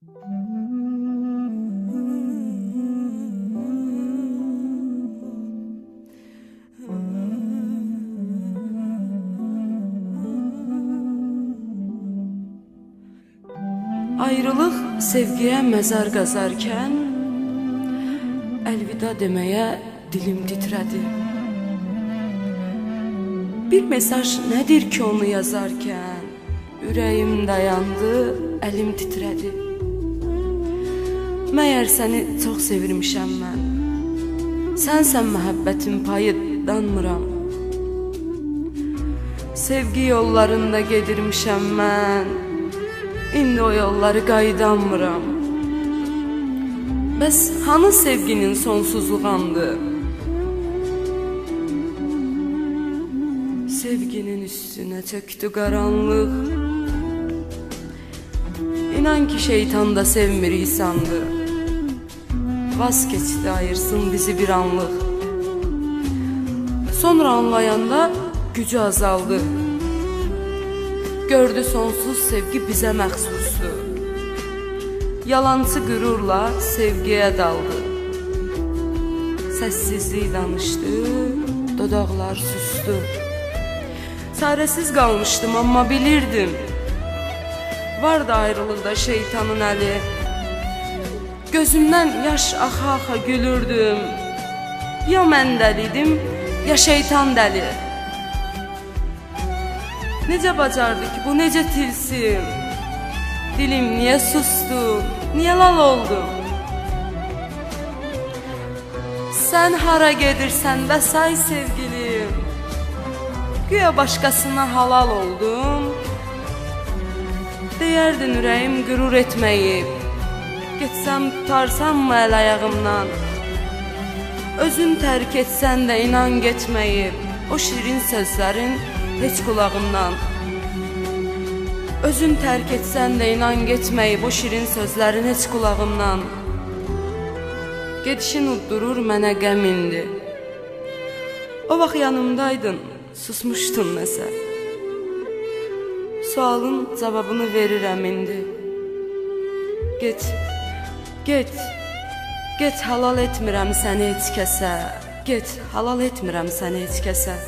Ayrılıq sevgiyə məzar qazarkən əlvida deməyə dilim titrədi. Bir mesaj nədir ki onu yazarkən ürəyim dayandı, əlim titrədi. Məyər səni çox sevirmişəm mən. Sənsən məhəbbətin payı, danmıram. Sevgi yollarında gedirmişəm mən. İndi o yolları qaydanmıram. Bəs hanı sevginin sonsuzluğandı? Sevginin üstünə çöktü qaranlıq. İnan ki şeytan da sevmir insandı. Vaz keçdi ayırsın bizi bir anlıq. Sonra anlayanda gücü azaldı. Gördü sonsuz sevgi bizə məxsusdur. Yalancı qürurla sevgiyə daldı. Səssizlik danışdı, dodaqlar sustu. Çarəsiz qalmışdım, amma bilirdim. Vardı ayrılıqda şeytanın əli. Gözümdən yaş axa-axa gülürdüm. Ya mən dəlidim, ya şeytan dəli. Necə bacardı ki bu, necə tilsim? Dilim niyə sustu, niyə lal oldu? Sən hara gedirsən və say sevgilim? Güya başqasına halal oldum. Deyərdin ürəyim qürur etməyib. Getsəm tutarsam mı əl ayağımdan? Özün tərk etsən də inan getməyib. O şirin sözlərin heç qulağımdan. Özün tərk etsən də inan getməyib. O şirin sözlərin heç qulağımdan. Gedişin uddurur mənə qəm indi. O vaxt yanımdaydın, susmuşdun nəsə. Sualın cavabını verirəm indi. Get, get, get, halal etmirəm səni heç kəsə. Get, halal etmirəm səni heç kəsə.